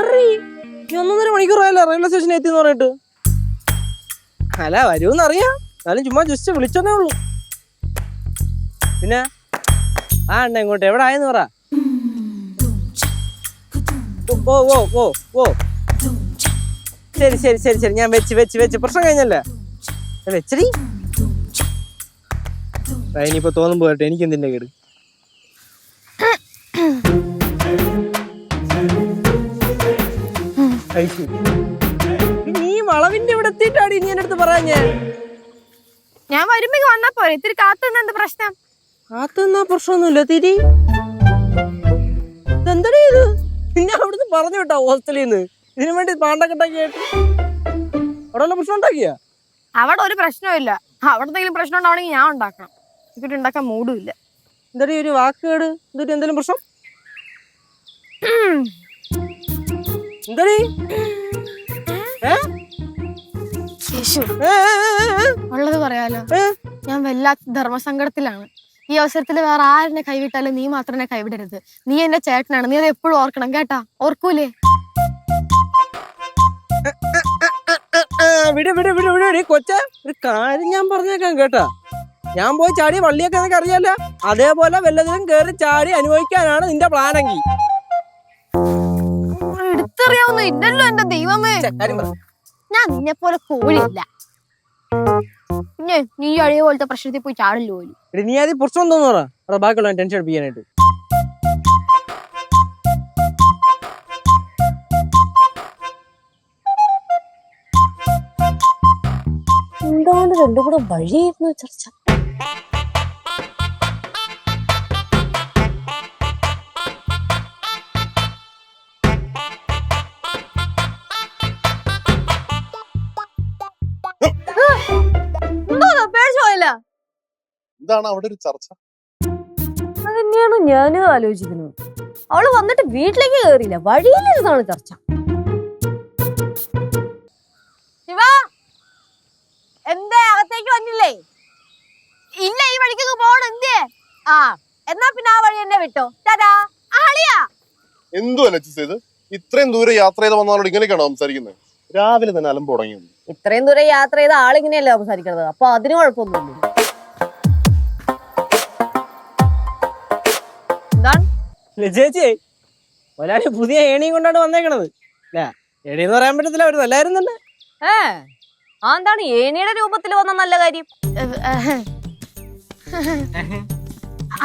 ആറി 1.5 മണിക്കൂറായല്ലോ റെയിൽവേ സ്റ്റേഷനിൽ എത്തിന്ന് പറഞ്ഞിട്ട്. അല്ല വരുമെന്നറിയാം, എന്നാലും ചുമ്മാ ജസ്റ്റ് വിളിച്ചതേ ഉള്ളൂ. പിന്നെ ആ അണ്ണ ഇങ്ങോട്ട് എവിടെ ആയെന്ന് പറ. ഓ ഓ ഓ ഓ ശരി ശരി ശരി ശരി, ഞാൻ വെച്ച് പ്രശ്നം കഴിഞ്ഞല്ലേ വെച്ചടി. ഇനിയിപ്പോ തോന്നുമ്പോ കേട്ടോ, എനിക്ക് എന്തിന്റെ കേട്. നീ വളവിന്റെ ഇവിടെ എത്തിയിട്ടാടി നീ എന്റെ അടുത്ത് പറയാ. ഞാൻ വരുമ്പോ വന്നാ പോരെ, ഇത്തിരി കാത്തുനിന്ന പ്രശ്നം. കാത്തുനിന്നാ പ്രശ്നമൊന്നുമില്ല തിരി. ഇതെന്തടി ഇത്? പിന്നെ അവിടുന്ന് പറഞ്ഞു കേട്ടോ ഹോസ്റ്റലിൽ നിന്ന് ഇതിനു വേണ്ടി പാണ്ടക്കെട്ടാക്കിയായിട്ട് അവിടെ വല്ല പ്രശ്നം ഉണ്ടാക്കിയ? അവിടെ ഒരു പ്രശ്നമില്ല. അവിടെ എന്തെങ്കിലും പ്രശ്നം ഉണ്ടാവണമെങ്കിൽ ഞാൻ ഉണ്ടാക്കണം. എനിക്കിട്ട് ഉണ്ടാക്കാൻ മൂടും ഇല്ല. എന്താടി ഒരു വാക്കുകേട്? എന്നിട്ട് എന്തെങ്കിലും പ്രശ്നം? എന്താടി ഉള്ളത് പറയാലോ, ഞാൻ വല്ലാത്ത ധർമ്മസങ്കടത്തിലാണ്. ഈ അവസരത്തിൽ വേറെ ആരെന്നെ കൈവിട്ടാലും നീ മാത്രം എന്നെ കൈവിടരുത്. നീ എന്റെ ചേട്ടനാണ്, നീ അത് എപ്പോഴും ഓർക്കണം കേട്ടാ. ഓർക്കൂലേ? കൊച്ചെ ഒരു കാര്യം ഞാൻ പറഞ്ഞേക്കാം കേട്ടാ. ഞാൻ പോയി ചാടി വള്ളിയൊക്കെ നിനക്ക് അറിയാല്ല. അതേപോലെ വല്ലതിലും കേറി ചാടി അനുഭവിക്കാനാണ് നിന്റെ പ്ലാനെങ്കിൽ എടുത്തറിയാവുന്ന ഇല്ലല്ലോ എന്റെ ദൈവമേ. ഞാൻ നിന്നെ പോലെ കോഴിയില്ല. പിന്നെ നീ അഴിയ പോലത്തെ പ്രശ്നത്തിൽ പോയി ചാടില്ലോ. നീ ആദ്യം പ്രശ്നം തോന്നു പറ, ബാക്കിയുള്ള ടെൻഷൻ എടുപ്പിക്കാനായിട്ട്. എന്താണ് രണ്ടും കൂടെ വഴിയായിരുന്നു ചർച്ച. എന്താണ് അവിടെ ഒരു ചർച്ച? അതന്നെയാണ് ഞാനും ആലോചിക്കുന്നത്. അവള് വന്നിട്ട് വീട്ടിലേക്ക് കയറിയില്ല, വഴിയിലിരുന്നാണ് ചർച്ച. എന്തേ അകത്തേക്ക് വന്നില്ലേ? ഇല്ല, ഈ വഴിക്കൊക്കെ പോകണം. എന്തേ? ആ എന്നാ പിന്നെ ആ വഴി എന്നെ വിട്ടോ. എന്തുവല്ല ചെയ്ത് ഇത്രയും ദൂരം യാത്ര ചെയ്ത് വന്നാലോട് ഇങ്ങനെയൊക്കെയാണോ സംസാരിക്കുന്നത്? രാവിലെ തന്നെ അലമ്പ് തുടങ്ങി. ഇത്രയും ദൂരം യാത്ര ചെയ്ത ആളിങ്ങനെയല്ലേ സംസാരിക്കുന്നത്, അപ്പൊ അതിന് കുഴപ്പമൊന്നുമില്ല. ചേച്ചി ഒരാള് പുതിയ ഏണിയും കൊണ്ടാണ് വന്നേക്കണത്. ഏണിന്ന് പറയാൻ പറ്റത്തില്ല, അവര് നല്ലായിരുന്നു തന്നെ. എന്താണ് ഏണിയുടെ രൂപത്തിൽ വന്ന നല്ല കാര്യം?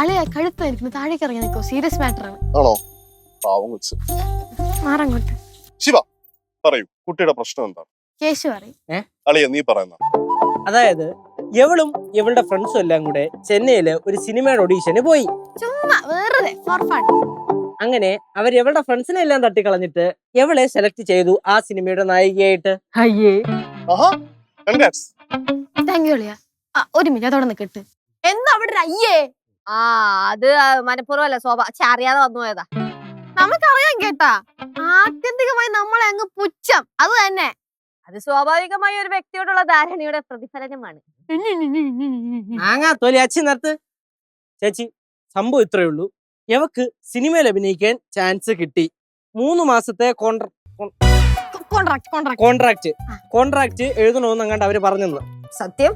അളിയ കഴുത്തായിരിക്കുന്നു, താഴേക്ക് ഇറങ്ങി നിൽക്കോ. സീരിയസ് മാറ്റർ ആണ്. ആണോ? പാവം വെച്ച്. മാറങ്ങോട്ട്. ശിവ പറയൂ, കുട്ടിയുടെ പ്രശ്നം എന്താണ്? കേശു പറയും. അളിയ നീ പറയുന്ന. അതായത് എവളും ഇവളുടെ ഫ്രണ്ട്സും എല്ലാം കൂടെ ചെന്നൈയില് ഒരു സിനിമയുടെ ഓഡീഷന് പോയി. ചുമ്മാ വെറുതെ ഫോർ ഫൺ. അങ്ങനെ അവർ എവളുടെ ഫ്രണ്ട്സിനെ എല്ലാം തട്ടിക്കളഞ്ഞിട്ട് എവളെ സെലക്ട് ചെയ്തു ആ സിനിമയുടെ നായികയായിട്ട്. താങ്ക് യു അളിയ. ഒരു മിനിറ്റ് അതോടെ നിൽക്കട്ട്. എന്താ അവിടെ ഒരു അയ്യേ? അത് മനഃപൂർവ്വമല്ല, അറിയാതെ വന്നു പോയതാ. നമുക്കറിയാം കേട്ടാ. ആത്യന്തികമായി നമ്മളെ അങ്ങ് പുച്ഛം. അത് തന്നെ. അത് സ്വാഭാവികമായ ഒരു വ്യക്തിയോടുള്ള ധാരണയുടെ പ്രതിഫലനമാണ്. തൊലി അച്ഛൻ നിർത്ത്. ചേച്ചി സംഭവം ഇത്രയേ ഉള്ളൂ. എവക്ക് സിനിമയിൽ അഭിനയിക്കാൻ ചാൻസ് കിട്ടി. 3 മാസത്തെ കോൺട്രാക്ട് എഴുതണമെന്ന് അങ്ങാണ്ട് അവര് പറഞ്ഞെന്ന്. സത്യം?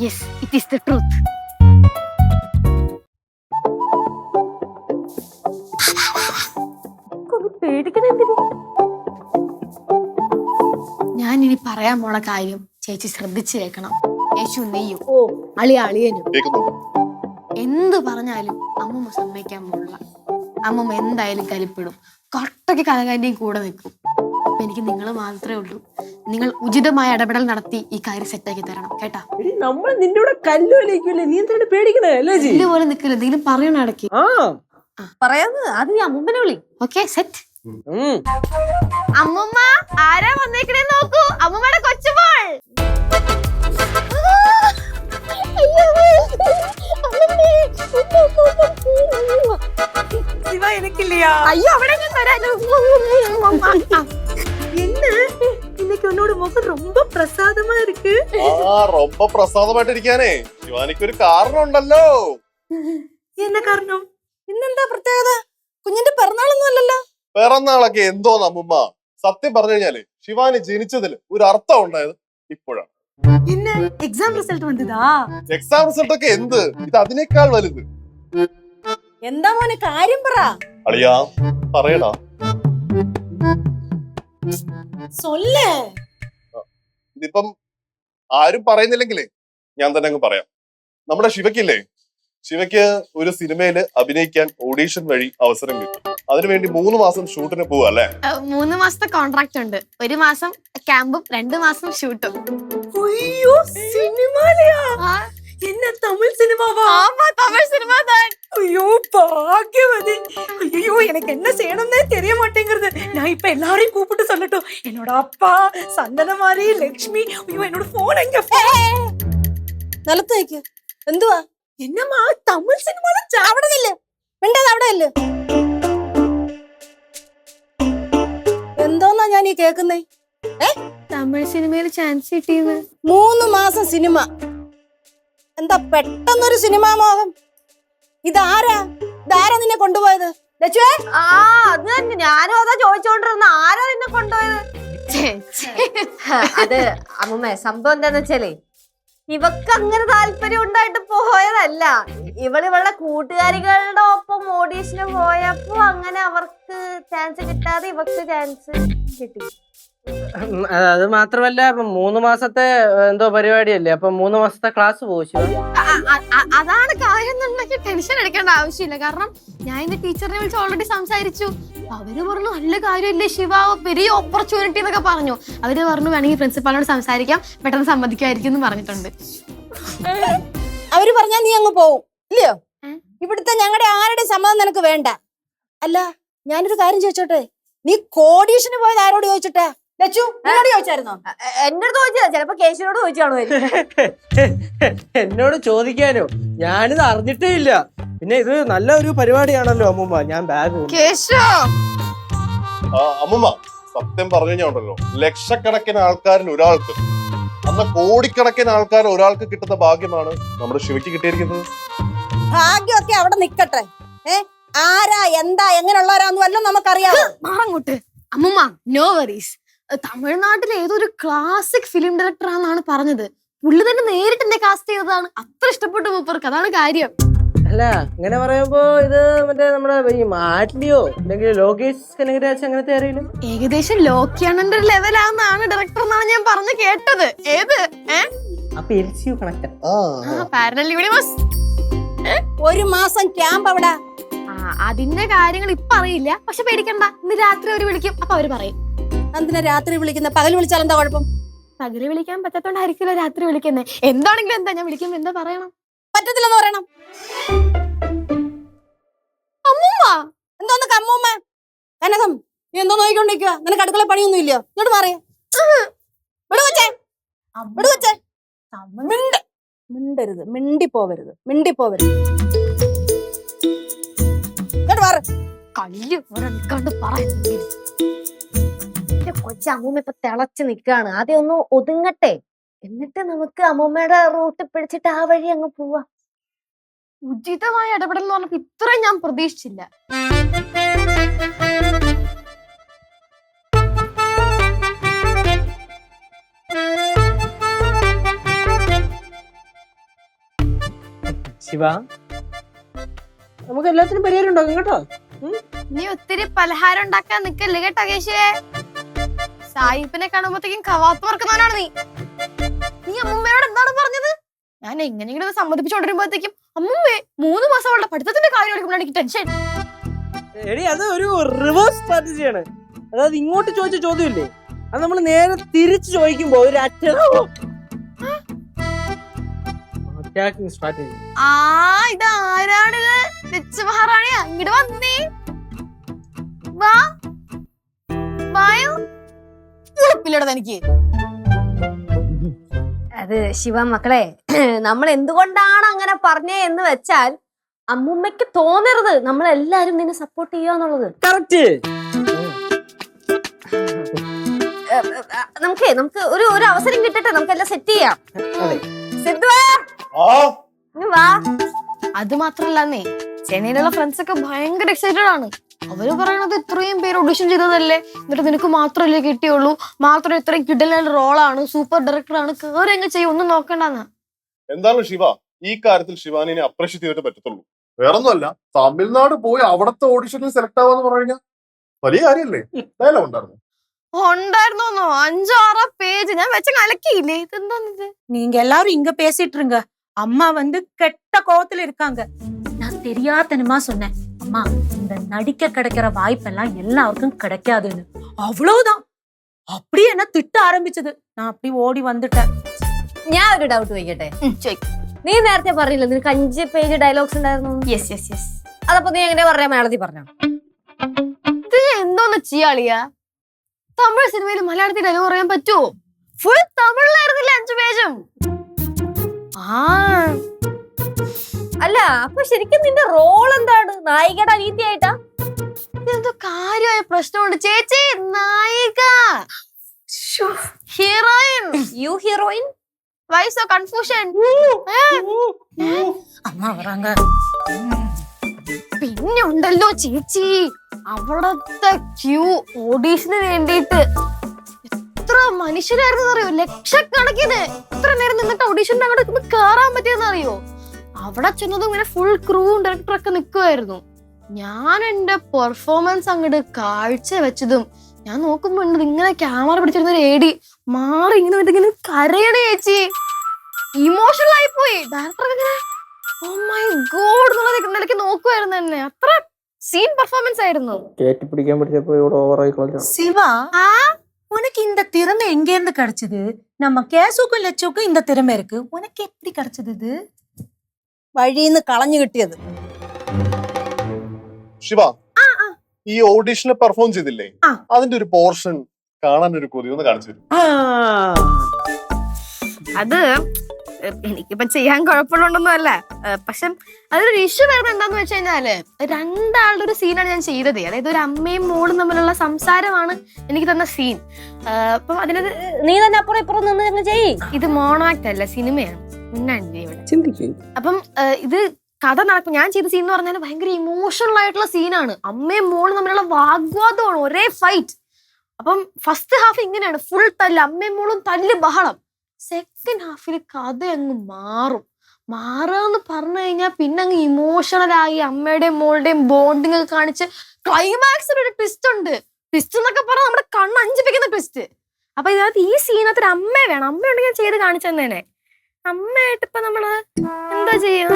Yes, it is the truth. ഞാൻ ഇനി പറയാൻ പോണ കാര്യം ചേച്ചി ശ്രദ്ധിച്ചു കേൾക്കണം. യേശു നെയ്യും അളിയനും എന്ത് പറഞ്ഞാലും അമ്മമ്മ സമ്മതിക്കാൻ പോലുള്ള. അമ്മമ്മ എന്തായാലും കലിപ്പിടും. കട്ടയ്ക്ക് കലകാന്റെയും കൂടെ നിൽക്കും. അപ്പൊ എനിക്ക് നിങ്ങൾ മാത്രമേ ഉള്ളൂ. നിങ്ങൾ ഉചിതമായ ഇടപെടൽ നടത്തി ഈ കാര്യം സെറ്റാക്കി തരണം കേട്ടാ. നമ്മൾ നിന്റെ കൂടെ കല്ലുപോലെയിരിക്കില്ലേ, നീ എന്താണ് പേടിക്കണേ? പോലെ നിൽക്കില്ല, എന്തെങ്കിലും പറയണ ഇടയ്ക്ക്. പറയാന്ന് അത് നീ അമ്മമ്മനെ വിളി. Okay set. അമ്മമ്മ ആരാ വന്നേക്കണേ നോക്കൂ. അമ്മമ്മയുടെ കൊച്ചുമോൾ. അയ്യോ അവിടെ இன்னைக்கு உன்னோட முகம் ரொம்ப பிரசாதமா இருக்கு. ரொம்ப പ്രസാദമായിട്ടിരിക്കാനേ ശിവാനിക്കൊരു കാരണം ഉണ്ടല്ലോ. என்ன காரணம்? ഇന്നെന്താ പ്രത്യേകത? കുഞ്ഞിന്റെ പിറന്നാളൊന്നും അല്ലല്ലോ. പിറന്നാളൊക്കെ എന്തോന്ന് അമ്മുമ്മ, സത്യം പറഞ്ഞു കഴിഞ്ഞാല് ശിവാനി ജനിച്ചതിൽ ഒരു അർത്ഥം ഉണ്ടായത് ഇപ്പോഴാണ്. என்ன எக்ஸாம் ரிசல்ட் வந்ததா? എക്സാം റിസൾട്ട് ഒക്കെ എന്ത്, ഇത് അതിനേക്കാൾ വലുത്. എന്താ മോനെ കാര്യം പറ. അളിയാ പറയടാ. சொல்லு. ഇതിപ്പം ആരും പറയുന്നില്ലെങ്കിലേ ഞാൻ തന്നെ അങ്ങ് പറയാം. നമ്മുടെ ശിവയ്ക്കില്ലേ, ശിവയ്ക്ക് ഒരു സിനിമയില് അഭിനയിക്കാൻ ഓഡീഷൻ വഴി അവസരം കിട്ടും. അതിനുവേണ്ടി 3 മാസം ഷൂട്ടിന് പോവാ അല്ലേ? 3 മാസത്തെ കോൺട്രാക്ട് ഉണ്ട്. 1 മാസം ക്യാമ്പും 2 മാസം ഷൂട്ടും. ஐயோ சினிமாலயா? என்ன தமிழ் சினிமாவா? ஆமா, தமிழ் சினிமா தான். ஐயோ பாக்கியவதி. ஐயோ எனக்கு என்ன செய்யணும்னே தெரிய மாட்டேங்குது. நான் இப்ப எல்லாரையும் கூப்பிட்டு சொல்லட்டும். என்னோட அப்பா, சந்தனமாரி, லட்சுமி. ஐயோ என்னோட போன் எங்க? നിലത്ത് വെക്ക്. എന്തുവാ? என்னம்மா தமிழ் സിനിമ ചാവടനില്ല. മിണ്ടാതെ അവിടെ അല്ലേ. എന്തോന്നാ ഞാൻ ഈ കേക്കുന്നേ? തമിഴ് സിനിമയിൽ ചാൻസ് കിട്ടിയത്. 3 മാസം സിനിമ. എന്താ പെട്ടെന്നൊരു സിനിമാ മോഹം? ഇതാരാ നിന്നെ കൊണ്ടുപോയത്? ലച്ചുവേ? ആ അത് തന്നെ ഞാനും അതാ ചോദിച്ചോണ്ടിരുന്ന, ആരാ നിന്നെ കൊണ്ടുപോയത്? അത് അമ്മൂമ്മ സംഭവം എന്താന്ന് വെച്ചാലേ, ഇവക്ക് അങ്ങനെ താല്പര്യം ഉണ്ടായിട്ട് പോയതല്ല. ഇവളുടെ കൂട്ടുകാരികളുടെ ഒപ്പം ഓഡീഷന് പോയപ്പോ അങ്ങനെ അവർക്ക് ചാൻസ് കിട്ടാതെ ഇവക്ക് ചാൻസ് കിട്ടി. അത് മാത്രമല്ല 3 മാസത്തെ എന്തോ പരിപാടിയല്ലേ, അപ്പൊ 3 മാസത്തെ ക്ലാസ് പോയി. അതാണ് കാര്യം എന്നുണ്ടെങ്കിൽ ടെൻഷൻ എടുക്കേണ്ട ആവശ്യമില്ല. കാരണം ഞാൻ എന്റെ ടീച്ചറിനെ വിളിച്ച് ഓൾറെഡി സംസാരിച്ചു. അവര് പറഞ്ഞു നല്ല കാര്യമല്ലേ ശിവ, വലിയ ഓപ്പർച്യൂണിറ്റി എന്നൊക്കെ പറഞ്ഞു. അവര് പറഞ്ഞു വേണമെങ്കിൽ പ്രിൻസിപ്പാളിനോട് സംസാരിക്കാം, പെട്ടെന്ന് സമ്മതിക്കുമായിരിക്കും എന്ന് പറഞ്ഞിട്ടുണ്ട്. അവര് പറഞ്ഞാ നീ അങ്ങ് പോവും ഇല്ലയോ? ഇവിടുത്തെ ഞങ്ങളുടെ ആരുടെ സമ്മതം നിനക്ക് വേണ്ട. അല്ല ഞാനൊരു കാര്യം ചോദിച്ചോട്ടെ, നീ കോഡീഷന് പോയത് ആരോട് ചോദിച്ചിട്ടാ? ലച്ചു എന്നോട് ചോദിച്ചായിരുന്നോ? എന്റെ അടുത്ത് ചോദിച്ചതാ, ചിലപ്പോ കേശുവിനോട് ചോദിച്ചാണോ? എന്നോട് ചോദിക്കാനോ? ഞാനിത് അറിഞ്ഞിട്ടേ ഇല്ല. പിന്നെ ഇത് നല്ല ഒരു പരിപാടിയാണല്ലോ അമ്മൂമ്മ. ഞാൻ ബാഗ് അമ്മൂമ്മ സത്യം പറഞ്ഞു കഴിഞ്ഞാൽ ഉണ്ടല്ലോ, ലക്ഷക്കണക്കിന് ആൾക്കാരിൽ ഒരാൾക്ക്, അന്ന് കോടിക്കണക്കിന് ആൾക്കാർ ഒരാൾക്ക് കിട്ടുന്ന ഭാഗ്യമാണ് നമ്മുടെ ശിവയ്ക്ക് കിട്ടിയിരിക്കുന്നത്. ഭാഗ്യമൊക്കെ അവിടെ നിക്കട്ടെ. ആരാ എന്താ എങ്ങനെയുള്ളവരാന്ന് വല്ലതും നമുക്കറിയാമോ? മാറങ്ങോട്ട് അമ്മൂമ്മ. No worries. തമിഴ്നാട്ടിലെ ഏതൊരു ക്ലാസിക് ഫിലിം ഡയറക്ടർ ആണെന്നാണ് പറഞ്ഞത്. പുള്ളി തന്നെ നേരിട്ട് എന്നെ കാസ്റ്റ് ചെയ്തതാണ്. അത്ര ഇഷ്ടപ്പെട്ടു മൂപ്പർക്ക്, അതാണ് കാര്യം. അല്ല അങ്ങനെ പറയുമ്പോ ഇത് മറ്റേ നമ്മുടെ ഈ മാറ്റ്ലിയോ അല്ലെങ്കിൽ ലോകേഷ് കനകരാജ് അങ്ങനത്തെ ആരെങ്കിലും? ഏകദേശം ലോക്കിയാണന്റെ ഒരു ലെവലാണെന്നാണ് ഡയറക്ടർ എന്നാണ് ഞാൻ പറഞ്ഞു കേട്ടത്. ഏത് അപ്പൊ LCU കണക്ട്. Parallel universe. 1 മാസം ക്യാമ്പ് അവിടെ. അതിന്റെ കാര്യങ്ങൾ ഇപ്പൊ അറിയില്ല, പക്ഷെ പേടിക്കണ്ട. ഇന്ന് രാത്രി അവര് വിളിക്കും, അപ്പൊ അവര് പറയും. എന്തിനാ രാത്രി വിളിക്കുന്ന? പകൽ വിളിച്ചാൽ എന്താ കുഴപ്പം? പകല് വിളിക്കാൻ പറ്റാത്തോണ്ടായിരിക്കില്ല രാത്രി വിളിക്കുന്നേ. എന്താണെങ്കിലും എന്താ, ഞാൻ വിളിക്കുമ്പോ എന്താ പറയണം? പറ്റത്തില്ലെന്ന് പറയണം. അമ്മൂമ്മ എന്തോന്ന് കമ്മൂമ്മ? കനകം നീ എന്തോ നോക്കിക്കൊണ്ടിരിക്കുക? നിനക്ക് അടുക്കള പണിയൊന്നും ഇല്ലയോ? ഇങ്ങോട്ട് മാറിയ മിണ്ടരുത്, മിണ്ടിപ്പോവരുത്. ഇങ്ങോട്ട് മാറ്. കല്ല് പോലെ നിൽക്കാണ്ട് പറയുന്നു. കൊച്ചമ്മൂമ്മ ഇപ്പൊ തിളച്ച് നിക്കാണ്. ആദ്യം ഒന്ന് ഒതുങ്ങട്ടെ, എന്നിട്ട് നമുക്ക് അമ്മൂമ്മയുടെ റൂട്ട് പിടിച്ചിട്ട് ആ വഴി അങ്ങ് പോവാ. ഉചിതമായ ഇടപെടൽ എന്ന് പറഞ്ഞപ്പോ ഇത്രയും ഞാൻ പ്രതീക്ഷിച്ചില്ല. ശിവ, നമുക്ക് എല്ലാത്തിനും പരിഹാരം ഉണ്ടാകും കേട്ടോ. നീ ഒത്തിരി പലഹാരം ഉണ്ടാക്കാൻ നിക്കല്ലേ കേട്ടോ കേശുവേ. സായിപ്പിനെ കാണുമ്പോഴത്തേക്കും കവാത്ത് മറക്കുന്നവനാണ് നീ. നീ അമ്മൂമ്മയോട് എന്താണ് പറഞ്ഞത്? ഞാൻ എങ്ങനെയെങ്കിലും സമ്മതിപ്പിച്ചോണ്ടിരുമ്പോഴത്തേക്കും അമ്മൂമ്മേ 3 മാസം അവളുടെ പഠിത്തത്തിന്റെ കാര്യം എടുക്കുമ്പോഴാണ് എനിക്ക് ടെൻഷൻ. എടി അത് ഒരു റിവേഴ്സ് സ്ട്രാറ്റജിയാണ്. അതായത് ഇങ്ങോട്ട് ചോദിച്ച ചോദ്യമില്ലേ, അത് നമ്മൾ നേരെ തിരിച്ചു ചോദിക്കുമ്പോ ഒരു അറ്റാക്കിംഗ് സ്ട്രാറ്റജി. ഇതാരാണിത്? ലച്ചു മഹാറാണിയാ? ഇങ്ങോട്ട് വന്നേ. തനിക്ക് അത് ശിവ മക്കളെ, നമ്മൾ എന്തുകൊണ്ടാണ് അങ്ങനെ പറഞ്ഞേ എന്ന് വെച്ചാൽ, അമ്മൂമ്മയ്ക്ക് തോന്നരുത് നമ്മൾ എല്ലാരും നിന്നെ സപ്പോർട്ട് ചെയ്യാന്നുള്ളത്. കറക്റ്റ്. നമുക്ക് ഒരു അവസരം കിട്ടട്ടെ, നമുക്ക് എല്ലാം സെറ്റ് ചെയ്യാം. അത് മാത്രല്ല ചെന്നൈയിലുള്ള ഫ്രണ്ട്സ് ഒക്കെ ഭയങ്കര എക്സൈറ്റഡ് ആണ്. അവര് പറയണത് ഇത്രയും പേര് ഓഡിഷൻ ചെയ്തതല്ലേ, എന്നിട്ട് നിനക്ക് മാത്രമല്ലേ കിട്ടിയുള്ളൂ, മാത്രം ഇത്രയും കിടലൻ റോളാണ്, സൂപ്പർ ഡയറക്ടറാണ്, കേറി അങ്ങ് ചെയ്യും, ഒന്നും നോക്കണ്ടെന്ന്. എന്താണ് ശിവ ഈ കാര്യത്തിൽ ശിവാനിനെ അപ്രീഷിയേറ്റ് ചെയ്തിട്ട് പറ്റത്തുള്ളൂ. വേറൊന്നുമല്ല, തമിഴ്നാട് പോയി അവിടത്തെ ഓഡിഷനിൽ സെലക്ട് ആവാന്ന് പറഞ്ഞു കഴിഞ്ഞാൽ വലിയ കാര്യമല്ലേ. ഡയലോഗ് ഉണ്ടായിരുന്നു. ഉണ്ടായിരുന്നോന്നോ 5-6 പേജ് ഞാൻ വെച്ച കലക്കിയില്ലേ. ഇതെന്തോന്നിത്? நீங்க எல்லாரும் இங்க பேசிட்டு இருங்க. அம்மா கெட்ட கோவத்துல இருக்காங்க. நான் தெரியாதனமா சொன்னேன், அம்மா இந்த நடிக்க கிடைக்கிற வாய்ப்பெல்லாம் எல்லாருக்கும் கிடைக்காதுன்னு. அவ்வளவுதான். அப்படி என்ன திட்ட ஆரம்பிச்சது. நான் அப்படி ஓடி வந்துட்டேன். ഞാൻ ഒരു ഡൗട്ട് ചോദിക്കട്ടെ? ചോദിക്ക്. നീ നേരത്തെ പറഞ്ഞില്ല നിനക്ക് 5 പേജ് ഡയലോഗ്സ് ഉണ്ടായിരുന്നു. യെസ്. അതപ്പോ നീ എങ്ങനെ പറഞ്ഞ മലയാളത്തിൽ പറഞ്ഞോ? ഇത് എന്തോന്ന് ചെയ്യാളിയാ? തമിഴ് സിനിമയിൽ മലയാളത്തിൽ ഡയലോഗ് പറയാൻ പറ്റുമോ? ഫുൾ തമിഴിലായിരുന്നില്ല 5 പേജും. അല്ല അപ്പൊ ശരിക്കും നിന്റെ റോൾ എന്താണ്? നായികയുടെ അനീതിയായിട്ടാ? ഇതെന്തോ കാര്യമായ പ്രശ്നമുണ്ട് ചേച്ചി. നായിക, heroine, you heroine. Why so confusion? அம்மா வராங்க. പിന്നെ ഉണ്ടല്ലോ ചേച്ചി, അവിടത്തെ ക്യൂ ഓഡീഷന് വേണ്ടിയിട്ട് എത്ര മനുഷ്യരായിരുന്നു അറിയോ? ലക്ഷക്കണക്കിന്. എത്ര നേരം നിന്നിട്ട് ഓഡീഷന്റെ അങ്ങോട്ട് കേറാൻ പറ്റിയെന്ന് അറിയോ? അവിടെ ചെന്നതും ഇങ്ങനെ ഫുൾ ക്രൂവും ഡയറക്ടറൊക്കെ നിൽക്കുമായിരുന്നു. ഞാൻ എന്റെ പെർഫോമൻസ് അങ്ങോട്ട് കാഴ്ച വെച്ചതും ഞാൻ നോക്കുമ്പോ ഇങ്ങനെ ക്യാമറ പിടിച്ചിരുന്ന ഒരു ഏടി മാറി ഇങ്ങനെ കരയണേ ചേച്ചി. ഇമോഷണൽ ആയി പോയി. ഡയറക്ടർ ഇങ്ങനെ ഓ മൈ ഗോഡ് എന്നുള്ള നിലയ്ക്ക് നോക്കുമായിരുന്നു എന്നെ. അത്ര സീൻ പെർഫോമൻസ് ആയിരുന്നു. കേറ്റി പിടിക്കാൻ പറ്റിയപ്പോ ഇവിടെ ഓവറായി കളഞ്ഞു. சிவா, உனக்கு இந்த திறமை எங்க இருந்து கிடைச்சது? நம்ம கேசுக்கும் லட்சுக்கும் இந்த திறமை இருக்கு, உனக்கு எப்படி கிடைச்சது இது? വഴിന്ന് കളഞ്ഞു കിട്ടിയത്. ശിവ ഈ ഓഡിഷന് പെർഫോം ചെയ്തില്ലേ, അതിന്റെ ഒരു പോർഷൻ കാണാൻ ഒരു കൊതി ഒന്ന് കാണിച്ചു തരും. അത് എനിക്കിപ്പോ ചെയ്യാൻ കുഴപ്പമുള്ളതൊന്നും അല്ല. പക്ഷെ അതൊരു ഇഷ്യൂ വരുന്നത് എന്താന്ന് വെച്ച് കഴിഞ്ഞാല്, രണ്ടാളുടെ ഒരു സീനാണ് ഞാൻ ചെയ്തത്. അതായത് ഒരു അമ്മയും മോളും തമ്മിലുള്ള സംസാരമാണ് എനിക്ക് തന്ന സീൻ. അപ്പം അതിനത് നീ തന്നെ അപ്പുറം ഇപ്പുറം നിന്ന് ചെയ്യ്. ഇത് മോണോ ആക്ട് അല്ല, സിനിമയാണ്. മുന്നാണ് ഇവിടെ. ചിന്തിക്കും. അപ്പം ഇത് കഥ നടക്കും. ഞാൻ ചെയ്ത സീൻ എന്ന് പറഞ്ഞാൽ ഭയങ്കര ഇമോഷണൽ ആയിട്ടുള്ള സീനാണ്. അമ്മയും മോളും തമ്മിലുള്ള വാഗ്വാദമാണ്, ഒരേ ഫൈറ്റ്. അപ്പം ഫസ്റ്റ് ഹാഫ് ഇങ്ങനെയാണ്, ഫുൾ തല്ല്, അമ്മയും മോളും തല്ല് ബഹളം. സെക്കൻഡ് ഹാഫിൽ കഥ അങ്ങ് മാറാന്ന് പറഞ്ഞു കഴിഞ്ഞാൽ പിന്നെ അങ്ങ് ഇമോഷണലായി അമ്മയുടെയും മോളുടെയും ബോണ്ടിങ് ഒക്കെ കാണിച്ച് ക്ലൈമാക്സിൽ ഒരു ട്വിസ്റ്റ് ഉണ്ട്. ട്വിസ്റ്റ് എന്നൊക്കെ പറഞ്ഞാൽ നമ്മുടെ കണ്ണ് അഞ്ചിപ്പിക്കുന്ന ട്വിസ്റ്റ്. അപ്പൊ ഇതിനകത്ത് ഈ സീനകത്ത് ഒരു അമ്മ വേണം. അമ്മയുണ്ടെങ്കിൽ ഞാൻ ചെയ്ത് കാണിച്ചു തന്നെ. അമ്മയായിട്ട് ഇപ്പൊ നമ്മള് എന്താ ചെയ്യുക?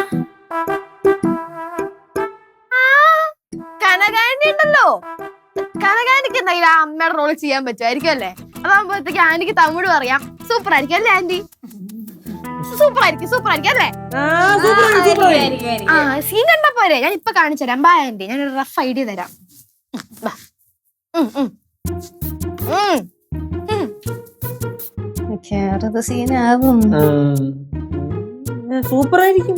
കനകാന്റി ഉണ്ടല്ലോ, കനകാന്റിക്ക് എന്തായാലും ആ അമ്മയുടെ റോള് ചെയ്യാൻ പറ്റുമായിരിക്കും അല്ലേ? അതാകുമ്പോഴത്തേക്ക് ആന്റിക്ക് തമിഴ് അറിയാം. സൂപ്പർ ആയിരിക്കും അല്ലേ ആന്റി? സൂപ്പർ ആയിരിക്കും അല്ലേ? ആ സീൻ കണ്ടാ പോരെ? ഞാൻ ഇപ്പൊ കാണിച്ചു തരാം. ബാ ആന്റി, ഞാനൊരു റഫ് ഐഡിയ തരാം. സീനാകും. സൂപ്പർ ആയിരിക്കും.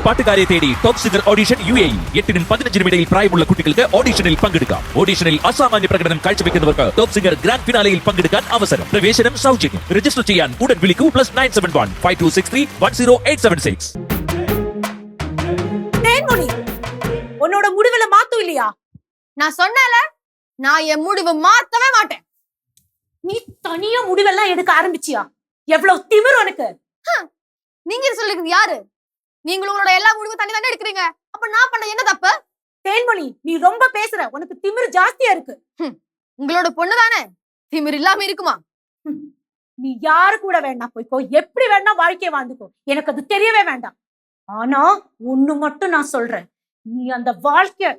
പാട്ടുകാരെ തേടി ടോപ്പ് സിംഗർ ഓഡിഷൻ UAE 8-നും 15-നും ഇടയിൽ പ്രായമുള്ള കുട്ടികൾക്ക് ഓഡിഷനിൽ പങ്കെടുക്കാം. ഓഡിഷനിൽ അസാമാന്യ പ്രകടനം കാഴ്ചവെക്കുന്നവർക്ക് ടോപ്പ് സിംഗർ ഗ്രാൻഡ് ഫിനാലയിൽ പങ്കെടുക്കാൻ അവസരം. പ്രവേശനം സൗജന്യം. രജിസ്റ്റർ ചെയ്യാൻ ഉടൻ വിളിക്കൂ +971 5263 10876. தேன்மொழி, உன்னோட முடிவுல மாத்தம் இல்லையா? நான் சொன்னேன்ல, நான் என் முடிவு மாத்தவே மாட்டேன். நீ தனியா முடிவெல்லாம் எடுக்க ஆரம்பிச்சியா? எவ்வளவு திமிரு உனக்கு! நீங்க சொல்லிருக்கீங்க யாரு? நீங்களும் உங்களோட எல்லா முடிவும் தண்ணி தானே எடுக்கிறீங்க. அப்ப நான் பண்ண என்ன தப்பு? தேன்மொழி, நீ ரொம்ப பேசுற. உனக்கு திமிரு ஜாஸ்தியா இருக்கு. உங்களோட பொண்ணு தானே, திமிரு இல்லாம இருக்குமா? நீ யாரு கூட வேணா போய்க்கோ, எப்படி வேணா வாழ்க்கைய வாழ்ந்துக்கோ, எனக்கு அது தெரியவே வேண்டாம். ஆனா ஒண்ணு மட்டும் நான் சொல்றேன், நீ அந்த வாழ்க்கைய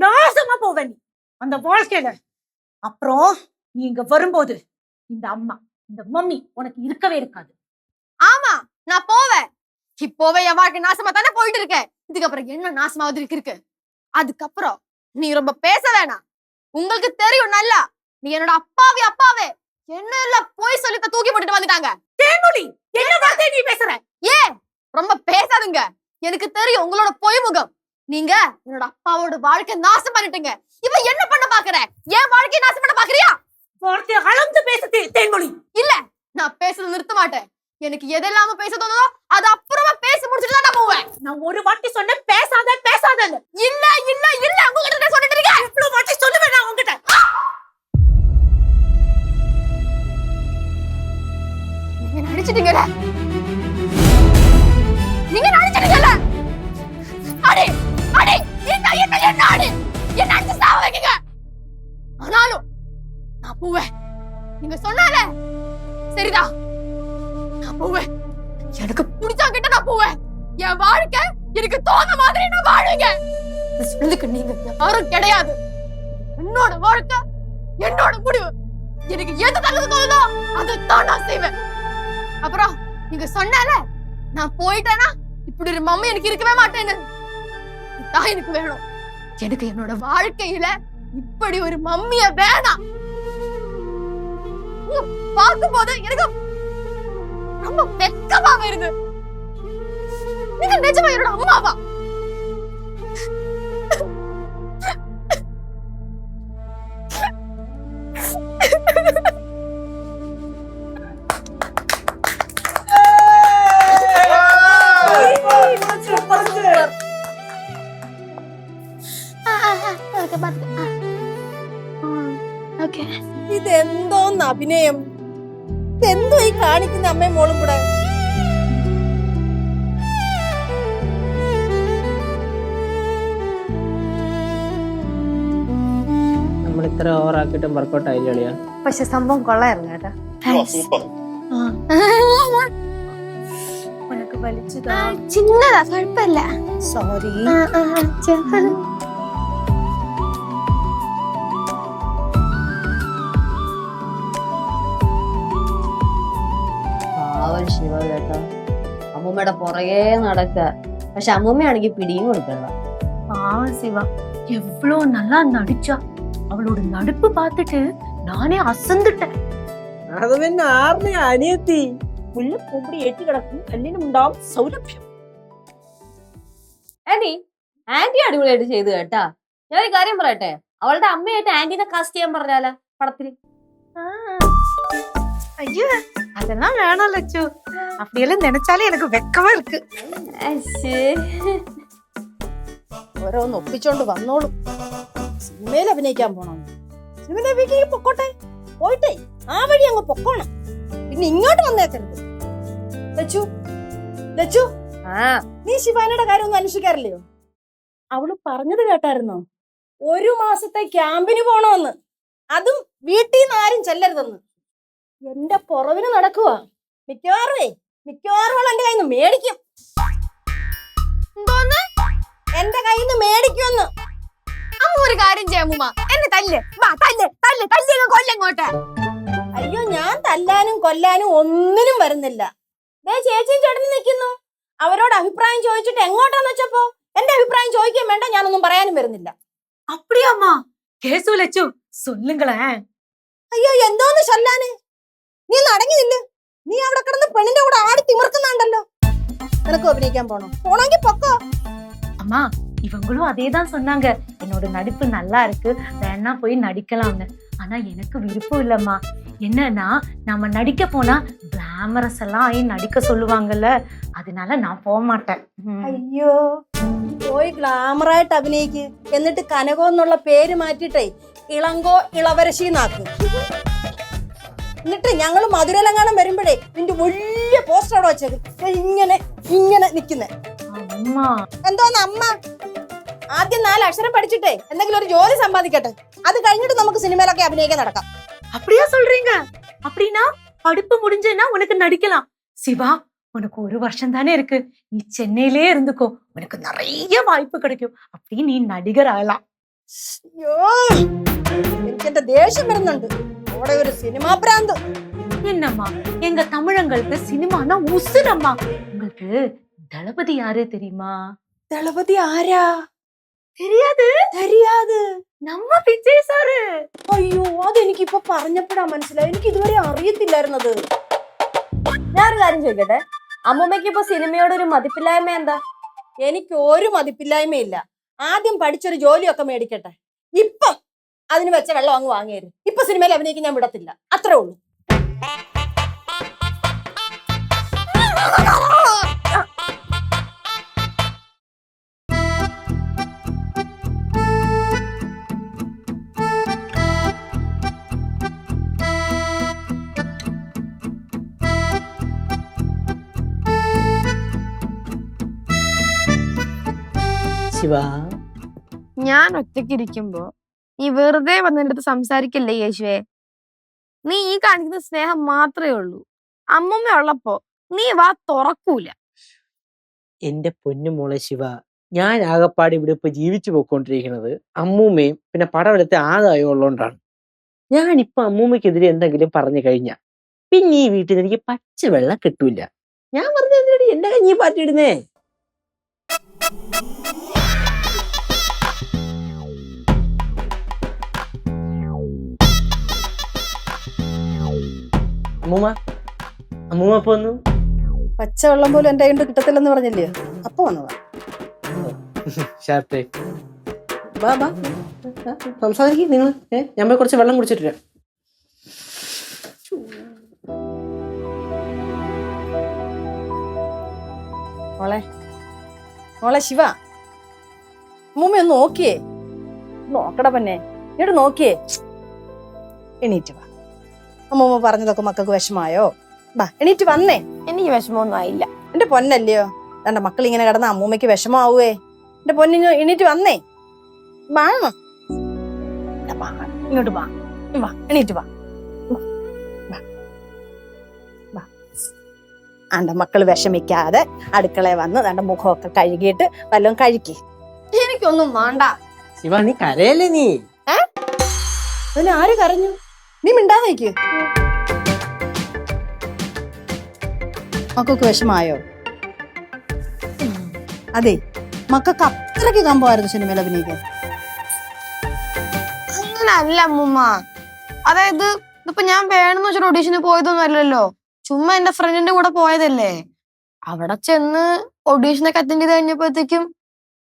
நாசமா போவ. நீ அந்த வாழ்க்கையில அப்புறம் நீ இங்க வரும்போது இந்த அம்மா, இந்த மம்மி உனக்கு இருக்கவே இருக்காது. ஆமா, நான் போவேன். இப்போவே என் வாழ்க்கை நாசமா தானே போயிட்டு இருக்கேன். இதுக்கப்புறம் என்ன நாசமாவது இருக்கு? அதுக்கப்புறம் நீ ரொம்ப பேச வேணாம். உங்களுக்கு தெரியும் நல்லா, நீ என்னோட அப்பாவே என்ன எல்லாம் போய் சொல்லி தூக்கி போட்டுட்டு வந்துட்டாங்க. தேன்மொழி, என்ன வார்த்தை நீ பேசுற? ஏன் ரொம்ப பேசாதுங்க? எனக்கு தெரியும் உங்களோட பொய் முகம். நீங்க என்னோட அப்பாவோட வாழ்க்கை நாசம் பண்ணிட்டீங்க. இப்ப என்ன பண்ண பாக்குற? என் வாழ்க்கையை நாசம் பண்ண பாக்குறியா? வார்த்தை அளந்து பேசு தேன்மொழி. இல்ல, நான் பேசுறது நிறுத்த மாட்டேன். எனக்கு எதெல்லாம பேச தோணுதோ அது அப்புறமா பேச பேசி முடிச்சிட்டு தான் நான் போவேன். நான் ஒரு வாட்டி சொன்னேன் பேசாத பேசாதன்னு. இல்ல இல்ல இல்ல உங்ககிட்ட நான் சொல்லிட்டு இருக்கேன். இவ்வளவு வாட்டி சொல்லுவேன் நான் உங்ககிட்ட. நீங்க நடிச்சிட்டீங்கல. நீங்க நடிச்சிட்டீங்கல. அடி அடி என்ன அடி. என்ன அடிச்சு சாவ வைக்கீங்க. ஆனாலும் நான் போவேன். நீங்க சொன்னால சரிதான். நான் போவேன். எனக்கு பிடிச்சா கிட்ட நான் போவேன். என் வாழ்க்கை எனக்கு தோண மாதிரி நான் வாழுங்க. சொல்லுக்கு நீங்க யாரும் கிடையாது. என்னோட வாழ்க்கை என்னோட முடிவு. எனக்கு எது நல்லது தோணுதோ அதைத்தான் நான் செய்வேன். அப்புறம் நீங்க சொன்னால நான் போயிட்டேனா இப்படி ஒரு மம்மி எனக்கு இருக்கவே மாட்டேன்னு. இதுதான் எனக்கு வேணும். எனக்கு என்னோட வாழ்க்கையில இப்படி ஒரு மம்மிய வேணாம். பார்க்கும் போது எனக்கு ரொம்ப வெட்கமா வருது. நீங்க நிஜமா என்னோட அம்மாவா? ഇതെന്തോന്ന് അഭിനയം? ഇതെന്തോ ഈ കാണിക്കുന്ന അമ്മയും മോളും കൂടെ? നമ്മൾ ഇത്ര ഓവറാക്കിയിട്ടും വർക്കൗട്ട് ആയില്ല അളിയാ. പക്ഷെ സംഭവം കൊള്ളായിരുന്നു കേട്ടോ. സൂപ്പർ. உனக்கு வலிச்சுதா? சின்னதா குழப்பம் இல்ல. സോറി. പാവം ശിവ കേട്ടോ. അമ്മൂമ്മയുടെ പുറകെ നടക്ക. പക്ഷെ അമ്മൂമ്മയാണെങ്കിൽ പിടിയും കൊടുക്കണ്ട. பாவம் சிவா எவ்வளவு நல்லா நடிச்சா. அவளோட நடிப்பு பார்த்துட்டு நானே அசந்துட்டேன். അത് പിന്നെ ആറിനെ അനിയത്തി പുല്ല് പൂമ്പടി ഏറ്റി കിടക്കും കല്ലിനുണ്ടാവും സൗരഭ്യം. ആന്റി അടിപൊളിയായിട്ട് ചെയ്തു കേട്ടാ. ഞാൻ ഒരു കാര്യം പറയട്ടെ, അവളുടെ അമ്മയായിട്ട് ആന്റിനെ കാസ്റ്റ് ചെയ്യാൻ പറഞ്ഞാലോ പടത്തില്? ஐயோ அதெல்லாம் வேணாம் லட்சு. அப்படியெல்லாம் நினைச்சாலே எனக்கு வெக்கமா இருக்கு. ഓരോന്ന് ഒപ്പിച്ചോണ്ട് വന്നോളും. സിനിമയിൽ അഭിനയിക്കാൻ പോണം. സിനിമയിൽ അഭിനയിക്കാൻ പൊക്കോട്ടെ. പോയിട്ടേ ആ വഴി അങ്ങ് പൊക്കോണം. പിന്നെ ഇങ്ങോട്ട് വന്നേക്കരുത്. ലച്ചു ലച്ചു, നീ ശിവാനിയുടെ കാര്യം ഒന്നും അന്വേഷിക്കാറില്ലയോ? അവള് പറഞ്ഞത് കേട്ടായിരുന്നോ? 1 മാസത്തെ ക്യാമ്പിന് പോണോന്ന്. അതും വീട്ടിൽ നിന്ന് ആരും ചെല്ലരുതെന്ന്. എന്റെ പുറവിന് നടക്കുവാ. മിക്കവാറും അവൾ എന്റെ കയ്യിൽ നിന്ന് മേടിക്കും. എന്റെ കയ്യിൽ നിന്ന് മേടിക്കുമെന്ന്. അമ്മ ഒരു കാര്യം ചെയ്യാമൂമ്മ, എന്നെ തല്ല്. വാ തല്ല് തല്ല് തല്ലിങ്ങ് കൊല്ലങ്ങോട്ടെ. അയ്യോ, ഞാൻ തല്ലാനും കൊല്ലാനും ഒന്നിനും വരുന്നില്ല. ദേ ചേച്ചിയും ചേട്ടനും നിൽക്കുന്നു. അവരോട് അഭിപ്രായം ചോദിച്ചിട്ട് എങ്ങോട്ടാന്ന് വെച്ചപ്പോ എന്റെ അഭിപ്രായം ചോദിക്കാൻ വേണ്ട, ഞാനൊന്നും പറയാനും വരുന്നില്ല. அப்படியாம்மா? கேசு லட்சு சொல்லுங்களேன். അയ്യോ, എന്തോന്ന് ചൊല്ലാന്? നീ നടങ്ങിയില്ല. നീ അവിടെ കിടന്ന് പെണ്ണിന്റെ കൂടെ ആടി തിമിർക്കുന്നുണ്ടല്ലോ. നിനക്ക് അഭിനയിക്കാൻ പോണെങ്കിൽ പൊക്കോ. அம்மா இவங்களும் அதேதான் சொன்னாங்க. என்னோட நடிப்பு நல்லா இருக்கு, வேணா போய் நடிக்கலாம்னு. ஆனா எனக்கு விருப்பம் இல்லம்மா. என்னன்னா நாம நடிக்க போனா கிளாமரஸ் எல்லாம் ஆகி நடிக்க சொல்லுவாங்கல்ல, அதனால நான் போக மாட்டேன். അയ്യോ, പോയി ഗ്ലാമറായിട്ട് അഭിനയിക്ക്. എന്നിട്ട് കനകോ എന്നുള്ള പേര് മാറ്റിട്ടേ ഇളങ്കോ ഇളവരശിന്നാക്ക്. എന്നിട്ട് ഞങ്ങള് മധുരലങ്ങാനം വരുമ്പോഴേ നിന്റെ വലിയ പോസ്റ്റർ അവിടെ വെച്ചേക്ക്. ഇങ്ങനെ ഇങ്ങനെ നിക്കുന്നേ. அம்மா എന്തോന്ന് അമ്മ? ആദ്യം 4 അക്ഷരം പഠിച്ചിട്ടേ എന്തെങ്കിലും ഒരു ജോലി സമ്പാദിക്കട്ടെ. അത് കഴിഞ്ഞിട്ട് നമുക്ക് സിനിമയിലൊക്കെ അഭിനയിക്കാൻ നടക്കാം. அப்படியா சொல்றீங்க? அப்படின்னா படிப்பு முடிஞ்சேன்னா உனக்கு நடிக்கலாம். சிவா, உனக்கு 1 வருஷம் தானே இருக்கு. நீ சென்னையிலே இருந்துக்கோ, உனக்கு நிறைய வாய்ப்பு கிடைக்கும். அப்படி நீ நடிகர் ஆகலாம். അയ്യോ, എനിക്ക് എന്റെ ദേഷ്യം വരുന്നുണ്ട്. അവിടെ ഒരു സിനിമാ പ്രാന്ത്. என்னம்மா, எங்க தமிழங்களுக்கு சினிமானா உசுரம்மா. உங்களுக்கு தளபதி யாரு தெரியுமா? ദളപതി ആരാ? தெரியாது? தெரியாது. நம்ம விஜய் சாரு. അയ്യോ, അതെനിക്കിപ്പൊ പറഞ്ഞപ്പോഴാ മനസ്സിലായി. എനിക്ക് ഇതുവരെ അറിയത്തില്ലായിരുന്നത്. ഞാനൊരു കാര്യം ചോദിക്കട്ടെ, അമ്മൂമ്മയ്ക്ക് ഇപ്പൊ സിനിമയോട് ഒരു മതിപ്പില്ലായ്മ എന്താ? എനിക്ക് ഒരു മതിപ്പില്ലായ്മയില്ല. ആദ്യം പഠിച്ചൊരു ജോലിയൊക്കെ മേടിക്കട്ടെ. ഇപ്പം അതിന് വെച്ച വെള്ളം അങ്ങ് വാങ്ങിയായിരുന്നു. ഇപ്പൊ സിനിമയിൽ അഭിനയിക്കാൻ ഞാൻ വിടത്തില്ല. അത്രേ ഉള്ളൂ. ശിവ. ഞാൻ ഒറ്റയ്ക്ക് ഇരിക്കുമ്പോ നീ വെറുതെ വന്നെന്റെ അടുത്ത് സംസാരിക്കല്ലേ യേശുവേ. നീ ഈ കാണിക്കുന്ന സ്നേഹം മാത്രമേ ഉള്ളൂ. അമ്മമ്മ ഉള്ളപ്പോ നീ വാ തുറക്കൂല. എന്റെ പൊന്നു ശിവ, ഞാൻ ആകപ്പാട് ഇവിടെ ഇപ്പൊ ജീവിച്ചു പോയിക്കൊണ്ടിരിക്കുന്നത് അമ്മൂമ്മയും പിന്നെ പടവലത്തെ ആദായം ഉള്ളതുകൊണ്ടാണ്. ഞാനിപ്പൊ അമ്മൂമ്മയ്ക്കെതിരെ എന്തെങ്കിലും പറഞ്ഞു കഴിഞ്ഞാ പിന്നെ ഈ വീട്ടിൽ നിന്ന് എനിക്ക് പച്ചവെള്ളം കിട്ടൂല. ഞാൻ പറഞ്ഞ എന്റെ കഞ്ഞി പാറ്റിടുന്നേ. അമ്മൂമ്മ അമ്മൂമ്മ ഇപ്പൊ വന്നു. പച്ചവെള്ളം പോലും എന്റെ കയ്യിൽ കിട്ടത്തില്ലെന്ന് പറഞ്ഞില്ലേ, അപ്പൊ വന്നതാ. ഷാർപ്പേ ബാ ബാ സംസാരിക്കും നിങ്ങൾ. ഞാൻ പോയി കുറച്ച് വെള്ളം കുടിച്ചിട്ടില്ല. മോളെ ശിവ, അമ്മൂമ്മ ഒന്ന് നോക്കിയേ. നോക്കട പൊന്നെ, ഇങ്ങോട്ട് നോക്കിയേ. എണീറ്റ് വാ. അമ്മൂമ്മ പറഞ്ഞതൊക്കെ മക്കൾക്ക് വിഷമായോ? ബാ എണീറ്റ് വന്നേ. എനിക്ക് വിഷമമൊന്നും ആയില്ല. എന്റെ പൊന്നല്ലയോ, എന്റെ മക്കൾ ഇങ്ങനെ കിടന്ന അമ്മൂമ്മയ്ക്ക് വിഷമാവേ. എന്റെ പൊന്നിന് എണീറ്റ് വന്നേ. വാ ഇങ്ങോട്ട് വാ. വാ എണീറ്റ് വാ. എന്റെ മക്കള് വിഷമിക്കാതെ അടുക്കളയിൽ വന്ന് എന്റെ മുഖമൊക്കെ കഴുകിയിട്ട് വല്ലതും കഴിക്ക്. എനിക്കൊന്നും വേണ്ട. ശിവ നീ കരയല്ലേ നീ? അതിന് ആര് കരഞ്ഞു? നീ മിണ്ടാതെ നിൽക്ക്. മക്കൾക്ക് വിഷമായോ? അതെ, മക്കൾക്ക് അത്രയ്ക്ക് കമ്പമായിരുന്നു സിനിമയിൽ അഭിനയിക്കാൻ. അങ്ങനല്ല അമ്മൂമ്മ. അതായത് ഇതിപ്പോ ഞാൻ വേണമെന്ന് വെച്ചിട്ട് ഓഡീഷന് പോയതൊന്നും അല്ലല്ലോ. ചുമ്മാ എന്റെ ഫ്രണ്ടിന്റെ കൂടെ പോയതല്ലേ. അവിടെ ചെന്ന് ഓഡീഷനൊക്കെ അറ്റൻഡ് ചെയ്ത് കഴിഞ്ഞപ്പോഴത്തേക്കും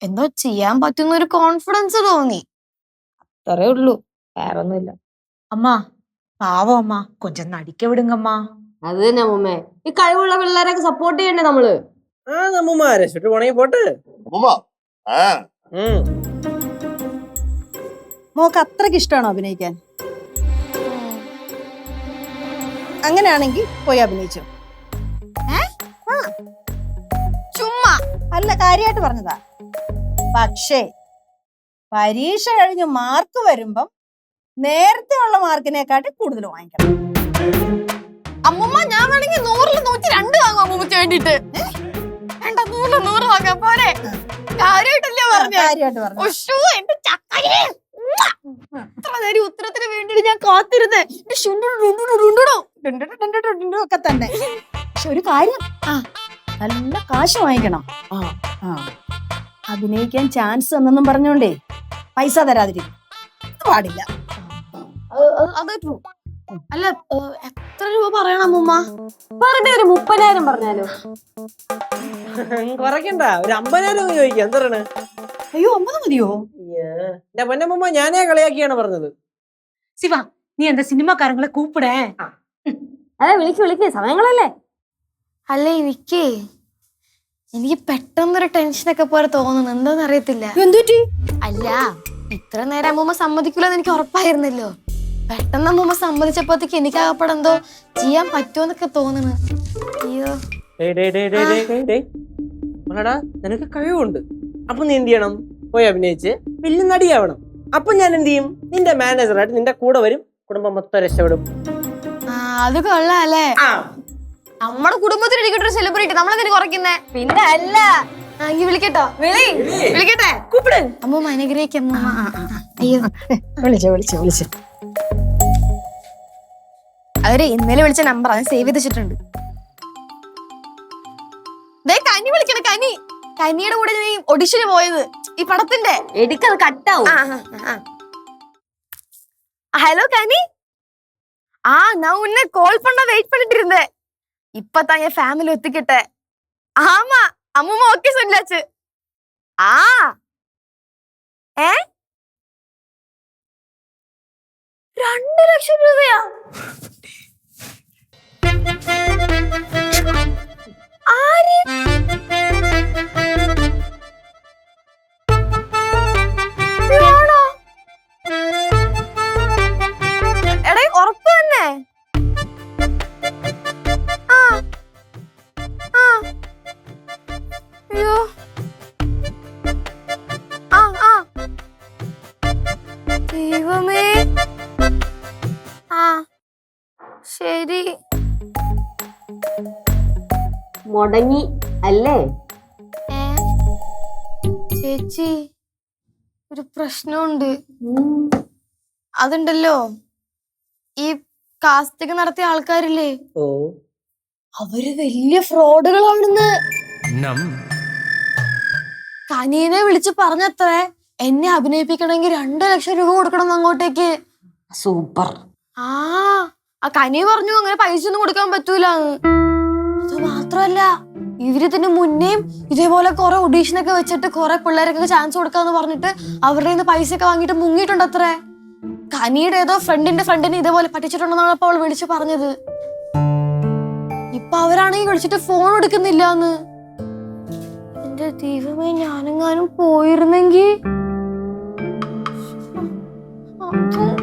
എന്തോ ചെയ്യാൻ പറ്റുന്ന ഒരു കോൺഫിഡൻസ് തോന്നി. അത്രേ ഉള്ളൂ, വേറെ ഒന്നുമില്ല. அம்மா பாவம் அம்மா, கொஞ்சம் நடிக்க விடுங்கம்மா. അത് തന്നെ അമ്മൂമ്മേ, ഈ കഴിവുള്ള പിള്ളേരൊക്കെ സപ്പോർട്ട് ചെയ്യണ്ടേ നമ്മള്. അമ്മൂമ്മ രക്ഷപ്പെട്ടു പോണെങ്കിൽ പോട്ട്. മോക്ക് അത്രയ്ക്ക് ഇഷ്ടമാണോ അഭിനയിക്കാൻ? അങ്ങനെയാണെങ്കിൽ പോയി അഭിനയിച്ചു. ചുമ്മാ അല്ല, കാര്യമായിട്ട് പറഞ്ഞതാ. പക്ഷേ പരീക്ഷ കഴിഞ്ഞ് മാർക്ക് വരുമ്പം നേരത്തെ ഉള്ള മാർക്കിനെക്കാട്ടി കൂടുതൽ വാങ്ങിക്കണം. അമ്മൂമ്മ ഞാൻ വേണമെങ്കിൽ 100-ൽ 102 വാങ്ങും അമ്മൂമ്മക്ക് വേണ്ടിട്ട്. വേണ്ട, 100-ൽ 100 വാങ്ങാൻ പോരെ. കാര്യമായിട്ടല്ലേ കാര്യമായിട്ട് പറഞ്ഞു. എന്റെ ചക്കരേ, ഇത്ര നേരം ഉത്തരത്തിന് വേണ്ടിട്ട് ഞാൻ കാത്തിരുന്നേ. ഒക്കെ തന്നെ. പക്ഷെ ഒരു കാര്യം, നല്ല കാശ് വാങ്ങിക്കണം. അഭിനയിക്കാൻ ചാൻസ് എന്നൊന്നും പറഞ്ഞോണ്ടേ പൈസ തരാതിരിക്കും പാടില്ല. അല്ല, എത്ര രൂപ പറയണം അമ്മൂമ്മ? വെറുതെ ഒരു 30,000 പറഞ്ഞാലോ? കുറയ്ക്കണ്ട, ഒരു 50,000 ചോദിക്കാം. എന്താണ്? അയ്യോ, 50 മതിയോ? എന്റെ പൊന്നമ്മ ഞാനേ കളിയാക്കിയാണ് പറഞ്ഞത്. சிவா, நீ அந்த சினிமாக்காரங்களை கூப்பிட. അതെ, വിളിക്ക്, സമയങ്ങളല്ലേ. അല്ല, എനിക്ക് പെട്ടെന്നൊരു ടെൻഷനൊക്കെ പോലെ തോന്നുന്നു. എന്താന്ന് അറിയത്തില്ല. എന്തുറ്റി? അല്ല, ഇത്ര നേരം അമ്മൂമ്മ സമ്മതിക്കില്ലെന്ന് എനിക്ക് ഉറപ്പായിരുന്നല്ലോ. പെട്ടെന്ന് അമ്മൂമ്മ സമ്മതിച്ചപ്പോഴത്തേക്ക് എനിക്ക് ആകപ്പെടെന്തോ ചെയ്യാൻ പറ്റുമെന്നൊക്കെ തോന്നുന്നു. അയ്യോ, നിനക്ക് കഴിവുണ്ട്. അപ്പൊ നീ എന്ത് ചെയ്യണം? പോയി അഭിനയിച്ച് വലിയ നടിയാവണം. അപ്പൊ ഞാൻ എന്ത് ചെയ്യും? നിന്റെ മാനേജറായിട്ട് നിന്റെ കൂടെ വരും. കുടുംബം മൊത്തം രക്ഷപ്പെടും. അത് കൊള്ളാല്ലേ. നമ്മുടെ കുടുംബത്തിൽ ഇരിക്കട്ടൊരു സെലിബ്രിറ്റി, നമ്മളെന്തിനു കുറയ്ക്കുന്നേ? പിന്നെ അല്ല, വിളിക്കട്ടോ? വിളിക്കട്ടെ? கூப்பிடு. അമ്മൂമ്മ അനുഗ്രഹിക്കും. അയ്യോ, വിളിച്ചു. അവര് ഇന്നലെ വിളിച്ച നമ്പർ അത് സേവ് ചെയ്ത് വെച്ചിട്ടുണ്ട്. കനി വിളിക്കണ, കനിയുടെ കൂടെ നീ ഒഡീഷന് പോയത് ഈ പടത്തിന്റെ. എടുക്കത് കട്ടാവും. ഹലോ കനി, நான் உன்னை கால் பண்ண வெயிட் பண்ணிட்டு இருந்தேன். இப்பதான் என் ஃபேமிலி ஒத்துக்கிட்டேன். ஆமா, அம்மா ஓகே சொல்லாச்சு. 2 ലക്ഷം രൂപയാ? ആര്? എടേ, ഉറപ്പ് തന്നെ? അയ്യോ, ശരി. മുടങ്ങി അല്ലേ? ചേച്ചി, ഒരു പ്രശ്നമുണ്ട്. അതുണ്ടല്ലോ, ഈ കാസ്റ്റിംഗ് നടത്തിയ ആൾക്കാരില്ലേ, ഓ അവര് വലിയ ഫ്രോഡുകളാണെന്ന്. കനീനെ വിളിച്ച് പറഞ്ഞത്രേ, എന്നെ അഭിനയിപ്പിക്കണമെങ്കിൽ 2 ലക്ഷം രൂപ കൊടുക്കണം അങ്ങോട്ടേക്ക്. സൂപ്പർ. ആ കനി പറഞ്ഞു അങ്ങനെ പൈസ ഒന്നും കൊടുക്കാൻ പറ്റൂലെന്ന്. അത് മാത്രല്ല, ഇവരിതിന് മുന്നേയും ഇതേപോലെ കുറെ ഒഡീഷനൊക്കെ വെച്ചിട്ട് കുറെ പിള്ളേരൊക്കെ ചാൻസ് കൊടുക്കാന്ന് പറഞ്ഞിട്ട് അവരുടെ നിന്ന് പൈസ ഒക്കെ വാങ്ങിയിട്ട് മുങ്ങിയിട്ടുണ്ട് അത്രേ. കനിയുടെ ഏതോ ഫ്രണ്ടിനെ ഇതേപോലെ പറ്റിച്ചിട്ടുണ്ടെന്നാണ് അപ്പോൾ അവൾ വിളിച്ചു പറഞ്ഞത്. ഇപ്പൊ അവരാണെങ്കിൽ വിളിച്ചിട്ട് ഫോൺ എടുക്കുന്നില്ലാന്ന്. എന്റെ ദൈവമേ, ഞാനെങ്ങാനും പോയിരുന്നെങ്കി.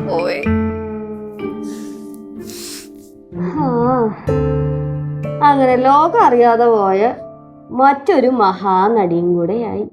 പോയി. അങ്ങനെ ലോകം അറിയാതെ പോയ മറ്റൊരു മഹാനടിയും കൂടെയായി.